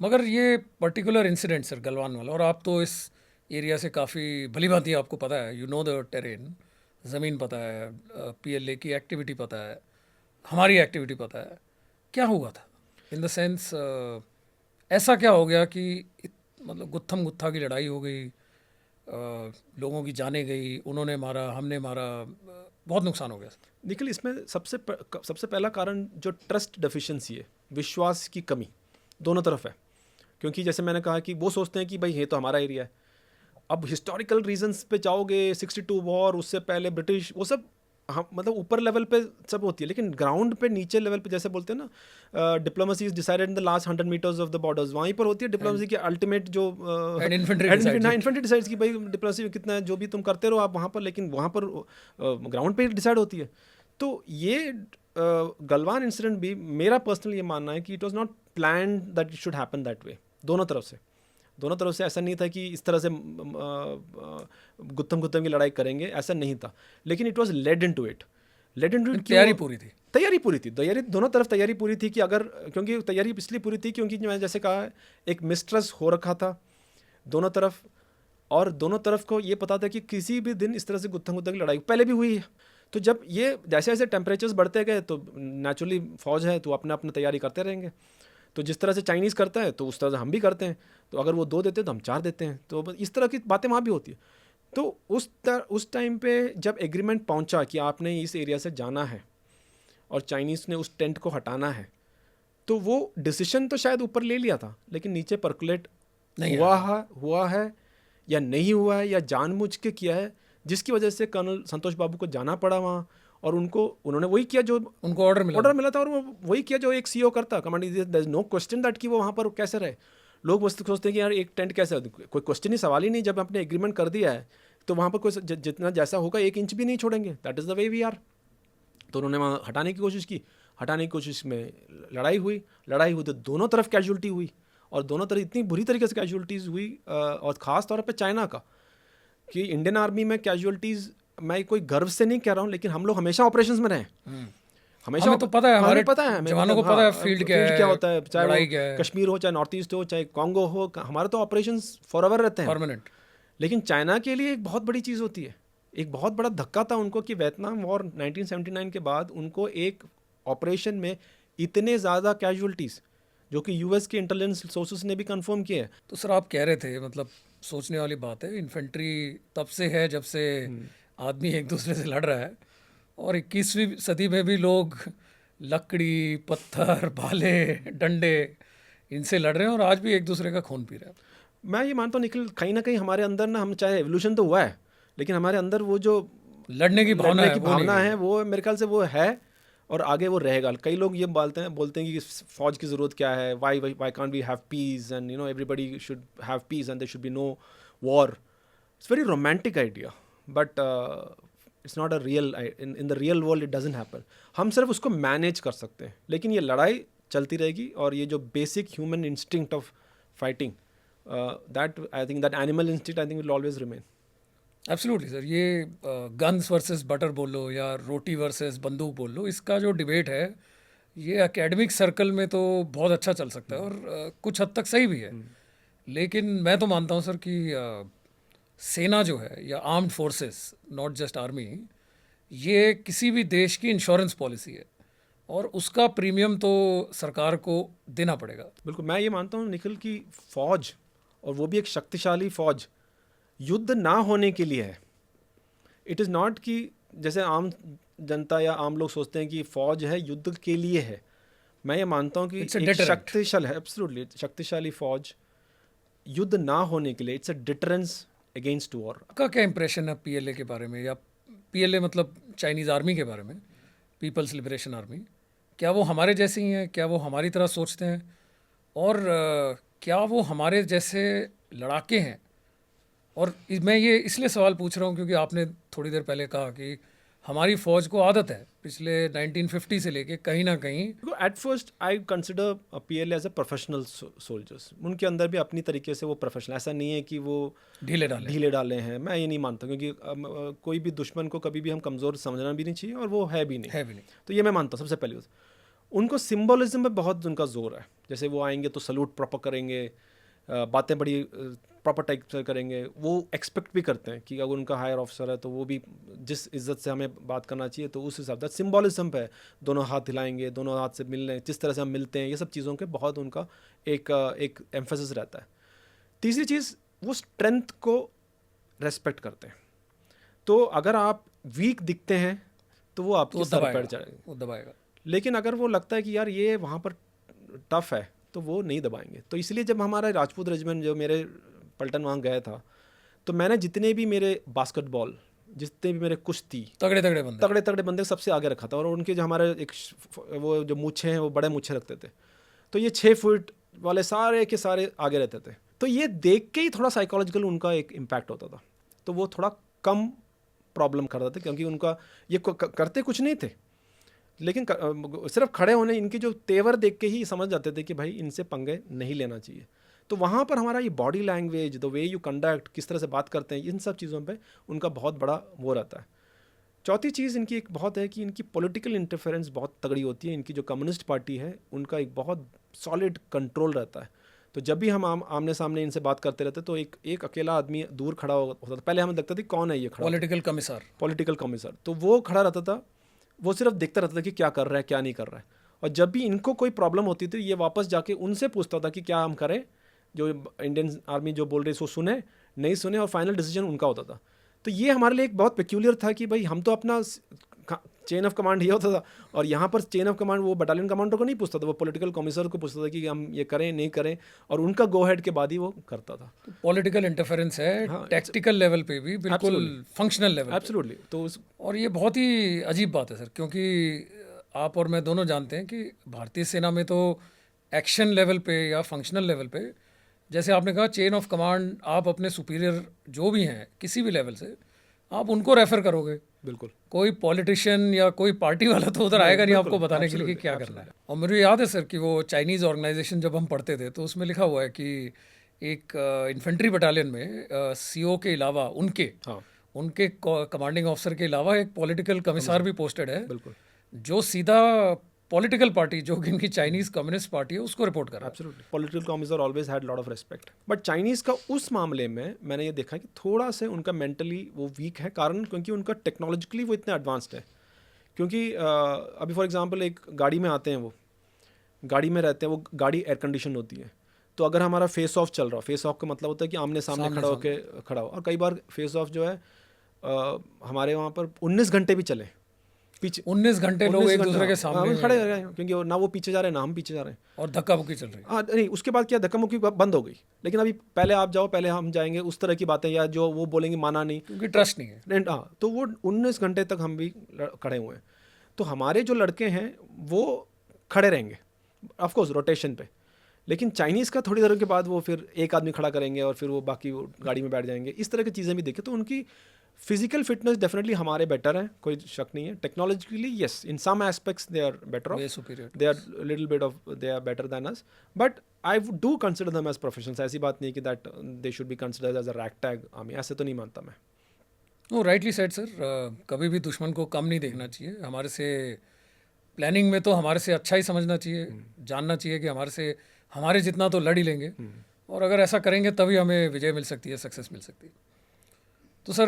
मगर ये particular incident sir Galwan वाला, और आप तो इस एरिया से काफ़ी भली भांति आपको पता है, यू नो द टेरेन, ज़मीन पता है, पीएलए की एक्टिविटी पता है, हमारी एक्टिविटी पता है, क्या हुआ था इन द सेंस, ऐसा क्या हो गया कि मतलब गुत्थम गुत्था की लड़ाई हो गई, लोगों की जानें गई, उन्होंने मारा हमने मारा, बहुत नुकसान हो गया सर। निखिल, इसमें सबसे पहला कारण जो ट्रस्ट डेफिशिएंसी है, विश्वास की कमी दोनों तरफ है। क्योंकि जैसे मैंने कहा कि वो सोचते हैं कि भाई ये तो हमारा एरिया है। अब हिस्टोरिकल रीजंस पे जाओगे, 62 वॉर, उससे पहले ब्रिटिश, वो सब हम मतलब ऊपर लेवल पे सब होती है, लेकिन ग्राउंड पे नीचे लेवल पे जैसे बोलते हैं ना, diplomacy is decided in the last 100 meters of the borders, वहीं पर होती है डिप्लोमेसी की अल्टीमेट जो end infantry decides it. Infantry decides की भाई डिप्लोमेसी में कितना है, जो भी तुम करते रहो आप वहाँ पर, लेकिन वहाँ पर ग्राउंड पे डिसाइड होती है। तो ये गलवान इंसिडेंट भी मेरा पर्सनल ये मानना है कि it was not plan that it should happen that way. दोनों तरफ से ऐसा नहीं था कि इस तरह से गुत्थम गुत्थम की लड़ाई करेंगे, ऐसा नहीं था। लेकिन it was led into it. तैयारी पूरी थी। तैयारी दोनों तरफ तैयारी पूरी थी कि अगर, क्योंकि तैयारी इसलिए पूरी थी क्योंकि मैं जैसे कहा, एक मिसट्रस्ट हो रखा था दोनों तरफ, और दोनों तरफ को ये पता था कि किसी भी दिन इस तरह से गुत्थम गुत्थम की लड़ाई पहले भी हुई है। तो जब ये जैसे जैसे टेम्परेचर्स बढ़ते गए तो नेचुरली फौज है तो अपना अपना तैयारी करते रहेंगे। तो जिस तरह से चाइनीज़ करता है तो उस तरह से हम भी करते हैं। तो अगर वो 2 देते हैं तो हम 4 देते हैं। तो इस तरह की बातें वहाँ भी होती है। तो उस टाइम पे जब एग्रीमेंट पहुँचा कि आपने इस एरिया से जाना है और चाइनीज़ ने उस टेंट को हटाना है, तो वो डिसीजन तो शायद ऊपर ले लिया था, लेकिन नीचे परकुलेट नहीं हुआ है या नहीं हुआ है, या जानबूझ के किया है, जिसकी वजह से कर्नल संतोष बाबू को जाना पड़ा वहाँ। और उन्होंने वही किया जो उनको ऑर्डर मिला था, और वो वही किया जो एक सीईओ करता, commanding. There is no question that कि वो वहाँ पर कैसे रहे। लोग बस सोचते हैं कि यार एक टेंट कैसे, कोई क्वेश्चन ही, सवाल ही नहीं। जब आपने एग्रीमेंट कर दिया है तो वहाँ पर कोई जितना जैसा होगा 1 इंच भी नहीं छोड़ेंगे। That is the way we are. तो उन्होंने वहाँ हटाने की कोशिश में लड़ाई हुई तो दोनों तरफ कैजुअल्टी हुई, और दोनों तरफ इतनी बुरी तरीके से कैजुअल्टीज़ हुई, और ख़ास तौर पे चाइना का, कि इंडियन आर्मी में कैजुअल्टीज़, मैं कोई गर्व से नहीं कह रहा हूँ, लेकिन हम लोग हमेशा ऑपरेशंस में रहे, हमेशा हमें तो पता है, हमारे हमें जवानों को पता है फील्ड क्या क्या है, होता है, चाहे वो लड़ाई क्या है, कश्मीर हो, चाहे नॉर्थ ईस्ट हो, चाहे कॉन्गो हो, हमारे तो ऑपरेशंस फॉरएवर रहते हैं। परमानेंट। लेकिन चाइना के लिए एक बहुत बड़ी चीज़ होती है, एक बहुत बड़ा धक्का था उनको कि वियतनाम वॉर 1979 के बाद उनको एक ऑपरेशन में इतने ज़्यादा कैजुअल्टीज़, जो कि यूएस के इंटेलिजेंस सोर्सेस ने भी कंफर्म किए हैं। तो सर आप कह रहे थे, मतलब सोचने वाली बात है, इन्फेंट्री तब से है जब से आदमी एक दूसरे से लड़ रहा है, और 21वीं सदी में भी लोग लकड़ी, पत्थर, भाले, डंडे, इनसे लड़ रहे हैं, और आज भी एक दूसरे का खून पी रहे हैं। मैं ये मानता हूँ निखिल, कहीं ना कहीं हमारे अंदर ना, हम चाहे एवोल्यूशन तो हुआ है, लेकिन हमारे अंदर वो जो लड़ने की भावना लड़ने है की वो नहीं भावना गई है, है। वो मेरे ख्याल से वो है, और आगे वो रहेगा। कई लोग ये बोलते हैं कि फौज की ज़रूरत क्या है, why can't we have peace, and everybody should have peace and there should be no war. It's very romantic idea, but it's not a real, in the real world it doesn't happen. हम सिर्फ उसको manage कर सकते हैं, लेकिन ये लड़ाई चलती रहेगी, और ये जो basic human instinct of fighting, that I think, that animal instinct I think will always remain. Absolutely sir, ये गन्स वर्सेस बटर बोल लो या रोटी वर्सेस बंदूक बोल लो, इसका जो डिबेट है ये एकेडमिक सर्कल में तो बहुत अच्छा चल सकता है, और कुछ हद तक सही भी है। लेकिन मैं तो मानता हूँ सर कि सेना जो है, या armed forces, not just army, ये किसी भी देश की इंश्योरेंस पॉलिसी है, और उसका प्रीमियम तो सरकार को देना पड़ेगा। बिल्कुल, मैं ये मानता हूँ निखिल की फौज, और वो भी एक शक्तिशाली फौज, युद्ध ना होने के लिए है। इट इज़ नॉट कि जैसे आम जनता या आम लोग सोचते हैं कि फौज है युद्ध के लिए है। मैं ये मानता हूँ कि इट्स अ एक डिटरेंट। शक्तिशाली, एब्सोल्युटली शक्तिशाली फौज युद्ध ना होने के लिए, it's a deterrence against war. आपका क्या इंप्रेशन है पीएलए के बारे में, या पीएलए मतलब चाइनीज़ आर्मी के बारे में, पीपल्स लिबरेशन आर्मी? क्या वो हमारे जैसे ही हैं? क्या वो हमारी तरह सोचते हैं? और क्या वो हमारे जैसे लड़ाके हैं? और मैं ये इसलिए सवाल पूछ रहा हूँ क्योंकि आपने थोड़ी देर पहले कहा कि हमारी फ़ौज को आदत है पिछले 1950 से लेके कहीं ना कहीं। At first I consider PL as a professional soldiers. उनके अंदर भी अपनी तरीके से वो प्रोफेशनल, ऐसा नहीं है कि वो ढीले डाले हैं। मैं ये नहीं मानता, क्योंकि कोई भी दुश्मन को कभी भी हम कमज़ोर समझना भी नहीं चाहिए, और वो है भी नहीं। है भी नहीं। तो ये मैं मानता हूँ सबसे पहली बात। उनको सिंबलिज्म में बहुत उनका जोर है। जैसे वो आएंगे तो सल्यूट प्रॉपर करेंगे, बातें बड़ी प्रॉपर टाइप से करेंगे, वो एक्सपेक्ट भी करते हैं कि अगर उनका हायर ऑफिसर है तो वो भी जिस इज्जत से हमें बात करना चाहिए, तो उस हिसाब से सिंबॉलिज्म पे दोनों हाथ हिलाएंगे, दोनों हाथ से मिलने, जिस तरह से हम मिलते हैं, ये सब चीज़ों के बहुत उनका एक एम्फेसिस रहता है। तीसरी चीज़, वो स्ट्रेंथ को रेस्पेक्ट करते हैं। तो अगर आप वीक दिखते हैं तो वो आपके सर पर चढ़ेंगे, वो दबाएगा। लेकिन अगर वो लगता है कि यार ये वहाँ पर टफ है तो वो नहीं दबाएंगे। तो इसलिए जब हमारा राजपूत रेजिमेंट जो मेरे पलटन वहाँ गया था, तो मैंने जितने भी मेरे बास्केटबॉल, जितने भी मेरे कुश्ती तगड़े बंदे सबसे आगे रखा था। और उनके जो हमारे वो जो मूछे हैं वो बड़े मूछे रखते थे, तो ये 6 फुट वाले सारे के सारे आगे रहते थे। तो ये देख के ही थोड़ा साइकोलॉजिकल उनका एक इम्पैक्ट होता था, तो वो थोड़ा कम प्रॉब्लम करता था, क्योंकि उनका ये करते कुछ नहीं थे, लेकिन सिर्फ खड़े होने, इनके जो तेवर देख के ही समझ जाते थे कि भाई इनसे पंगे नहीं लेना चाहिए। तो वहाँ पर हमारा ये body language, the way you conduct, किस तरह से बात करते हैं, इन सब चीज़ों पे उनका बहुत बड़ा वो रहता है। चौथी चीज़ इनकी एक बहुत है कि इनकी पॉलिटिकल इंटरफेरेंस बहुत तगड़ी होती है। इनकी जो कम्युनिस्ट पार्टी है उनका एक बहुत सॉलिड कंट्रोल रहता है। तो जब भी हम आमने सामने इनसे बात करते रहते तो एक अकेला आदमी दूर खड़ा होता था। पहले हमें लगता था कौन है ये खड़ा, पॉलिटिकल कमिश्नर। तो वो खड़ा रहता था, वो सिर्फ देखता रहता था कि क्या कर रहा है क्या नहीं कर रहा है। और जब भी इनको कोई प्रॉब्लम होती थी, ये वापस जाके उनसे पूछता था कि क्या हम करें, जो इंडियन आर्मी जो बोल रही है सो सुने नहीं सुने, और फाइनल डिसीजन उनका होता था। तो ये हमारे लिए एक बहुत पेक्यूलियर था कि भाई हम तो अपना चेन ऑफ कमांड ये होता था, और यहाँ पर चेन ऑफ कमांड वो बटालियन कमांडर को नहीं पूछता था, वो पॉलिटिकल कमिश्नर को पूछता था कि हम ये करें नहीं करें, और उनका गो हेड के बाद ही वो करता था। पॉलिटिकल इंटरफेरेंस है, हाँ, टैक्टिकल लेवल पे भी, बिल्कुल फंक्शनल लेवल। एब्सोल्युटली। तो और ये बहुत ही अजीब बात है सर, क्योंकि आप और मैं दोनों जानते हैं कि भारतीय सेना में तो एक्शन लेवल पे या फंक्शनल लेवल पे, जैसे आपने कहा चेन ऑफ कमांड, आप अपने सुपीरियर जो भी हैं किसी भी लेवल से, आप उनको रेफर करोगे। बिल्कुल। कोई पॉलिटिशियन या कोई पार्टी वाला तो उधर आएगा नहीं आपको बताने के लिए कि क्या करना है। और मुझे याद है सर कि वो चाइनीज़ ऑर्गेनाइजेशन जब हम पढ़ते थे तो उसमें लिखा हुआ है कि एक इन्फेंट्री बटालियन में सीओ के अलावा उनके कमांडिंग ऑफिसर के अलावा एक पॉलिटिकल कमिश्नर भी पोस्टेड है, जो सीधा पॉलिटिकल पार्टी जो कि इनकी चाइनीज कम्युनिस्ट पार्टी है उसको रिपोर्ट कर रहा है। Absolutely. Political commissioner always had lot of respect. But Chinese का उस मामले में मैंने ये देखा कि थोड़ा से उनका मेंटली वो वीक है, कारण क्योंकि उनका टेक्नोलॉजिकली वो इतने एडवांस्ड है। क्योंकि अभी फॉर एग्जांपल एक गाड़ी में आते हैं, वो गाड़ी में रहते हैं, वो गाड़ी एयर कंडीशन होती है, तो अगर हमारा फेस ऑफ चल रहा, फेस ऑफ का मतलब होता है कि आमने सामने खड़ा होकर खड़ा हो, और कई बार फेस ऑफ जो है हमारे वहाँ पर 19 घंटे भी चले, पीछे 19 घंटे लोग एक दूसरे के सामने खड़े रह गए, क्योंकि ना वो पीछे जा रहे हैं ना हम पीछे जा रहे हैं, और धक्का मुक्की चल रही है। हाँ नहीं, उसके बाद क्या धक्का मुक्की बंद हो गई, लेकिन अभी पहले आप जाओ पहले हम जाएंगे, उस तरह की बातें, या जो वो बोलेंगे माना नहीं, क्योंकि ट्रस्ट नहीं है। हाँ, तो वो 19 घंटे तक हम भी खड़े हुए हैं। तो हमारे जो लड़के हैं वो खड़े रहेंगे ऑफकोर्स रोटेशन पे, लेकिन चाइनीज़ का थोड़ी देर के बाद वो फिर एक आदमी खड़ा करेंगे और फिर वो बाकी वो गाड़ी में बैठ जाएंगे। इस तरह की चीज़ें भी देखें तो उनकी फिजिकल फिटनेस डेफिनेटली हमारे बेटर है, कोई शक नहीं है। Technologically yes, in some aspects they are better off, they are little bit off, they are better than us, but I do consider them as professionals. ऐसी बात नहीं कि that they should be considered as a ragtag army, ऐसे तो नहीं मानता मैं। वो राइटली सेड सर, कभी भी दुश्मन को कम नहीं देखना चाहिए। हमारे से प्लानिंग में तो हमारे से अच्छा ही समझना चाहिए, जानना चाहिए कि हमारे जितना तो लड़ ही लेंगे, और अगर ऐसा करेंगे तभी हमें विजय मिल सकती है, सक्सेस मिल सकती है।